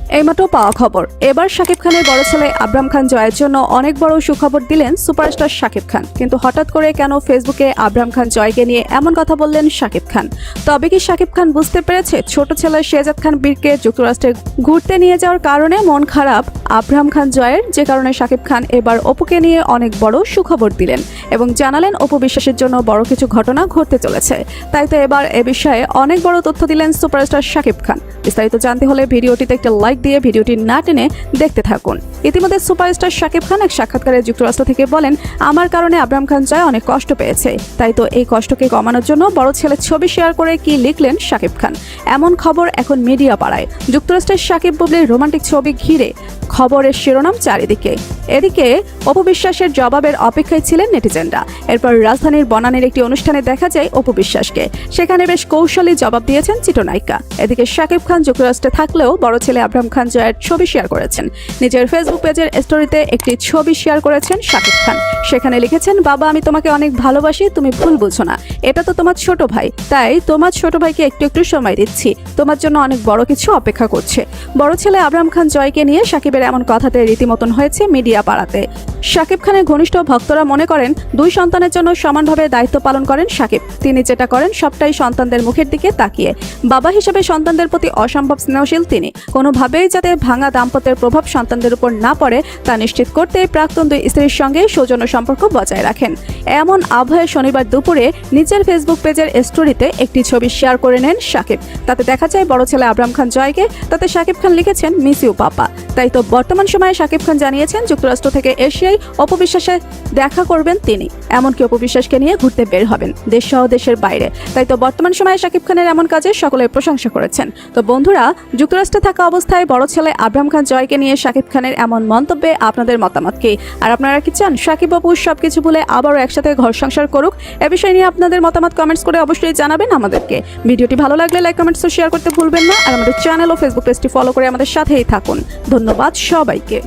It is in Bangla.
এইমাত্র পাওয়া খবর, এবার শাকিব খানের বড় ছেলে আবরাম খান জয়ের জন্য অনেক বড় সুখবর দিলেন সুপারস্টার শাকিব খান। কিন্তু হঠাৎ করে কেন ফেসবুকে আবরাম খান জয়কে নিয়ে এমন কথা বললেন শাকিব খান? তবে কি শাকিব খান বুঝতে পেরেছে ছোট ছেলে শেহজাদ খান বীরকে যুক্তরাষ্ট্রে ঘুরতে নিয়ে যাওয়ার কারণে মন খারাপ আবরাম খান জয়ের, যে কারণে শাকিব খান এবার অপুকে নিয়ে অনেক বড় সুখবর দিলেন এবং জানালেন অপু বিশ্বাসের জন্য বড় কিছু ঘটনা ঘটতে চলেছে। তাই তো এবার এ বিষয়ে অনেক বড় তথ্য দিলেন সুপারস্টার শাকিব খান। বিস্তারিত জানতে হলে ভিডিওটিতে একটা লাইক দিয়ে ভিডিওটি না টেনে দেখতে থাকুন। ইতিমধ্যে সুপারস্টার শাকিব খান এক সাক্ষাৎকারে যুক্তরাষ্ট্র থেকে বলেন, আমার কারণে আবরাম খান জয় অনেক কষ্ট পেয়েছে, তাই তো এই কষ্টকে কমানোর জন্য বড় ছেলের ছবি শেয়ার করে কি লিখলেন শাকিব খান। এমন খবর এখন মিডিয়া পাড়ায়। যুক্তরাষ্ট্রের শাকিব বুবলির রোমান্টিক ছবি ঘিরে খবরের শিরোনাম চারিদিকে। এদিকে অপু বিশ্বাসের জবাবের অপেক্ষায় ছিলেন নেটিজেনরা। এরপর রাজধানীর বনানীর একটি অনুষ্ঠানে দেখা যায় অপু বিশ্বাসকে। সেখানে বেশ কৌশলী জবাব দিয়েছেন চিত্রনায়িকা। এদিকে শাকিব খান যুক্তরাষ্ট্রে থাকলেও বড় ছেলে আবরাম খান জয়ের ছবি শেয়ার করেছেন। নিজের ফেসবুক পেজের স্টোরিতে একটি ছবি শেয়ার করেছেন শাকিব খান। সেখানে লিখেছেন, বাবা আমি তোমাকে অনেক ভালোবাসি, তুমি ভুল বুঝো না, এটা তো তোমার ছোট ভাই, তাই তোমার ছোট ভাইকে একটু একটু সময় দিচ্ছি, তোমার জন্য অনেক বড় কিছু অপেক্ষা করছে। বড় ছেলে আবরাম খান জয়কে নিয়ে শাকিবের এমন কথাতে রীতিমতন হয়েছে মিডিয়া পাড়াতে। শাকিব খানের ঘনিষ্ঠ ভক্তরা মনে করেন দুই সন্তানের জন্য সমানভাবে দায়িত্ব পালন করেন শাকিব। তিনি যেটা করেন সবটাই সন্তানদের মুখের দিকে তাকিয়ে। বাবা হিসেবে সন্তানদের প্রতি অসম্ভব স্নেহশীল তিনি। কোনোভাবেই যাতে ভাঙা দাম্পত্যের প্রভাব সন্তানদের উপর না পড়ে তা নিশ্চিত করতে প্রাক্তন দুই স্ত্রীর সঙ্গে সৌজন্য সম্পর্ক বজায় রাখেন। এমন আবহে শনিবার দুপুরে নিজের ফেসবুক পেজের স্টোরিতে একটি ছবি শেয়ার করে নেন শাকিব। তাতে দেখা যায় বড় ছেলে আবরাম খান জয়কে। তাতে শাকিব খান লিখেছেন, মিস ইউ পাপা। তাই তো বর্তমান সময়ে শাকিব খান জানিয়েছেন যুক্তরাষ্ট্র থেকে এশিয়ায় অপু বিশ্বাসে দেখা করবেন তিনি। এমনকি অপু বিশ্বাসকে নিয়ে ঘুরতে বের হবেন দেশ সহ দেশের বাইরে। তাই তো বর্তমান সময়ে শাকিব খানের এমন কাজে সকলে প্রশংসা করেছেন। তো বন্ধুরা, যুক্তরাষ্ট্রে থাকা অবস্থায় বড় ছেলে আবরাম খান জয়কে নিয়ে শাকিব খানের এমন মন্তব্যে আপনাদের মতামত কি? আর আপনারা কি চান শাকিব অপু সবকিছু ভুলে আবারও একসাথে ঘর সংসার করুক? এ বিষয় নিয়ে আপনাদের মতামত কমেন্টস করে অবশ্যই জানাবেন আমাদেরকে। ভিডিওটি ভালো লাগলে লাইক, কমেন্টস ও শেয়ার করতে ভুলবেন না। আর আমাদের চ্যানেল ও ফেসবুক পেজটি ফলো করে আমাদের সাথেই থাকুন। ধন্যবাদ সবাইকে।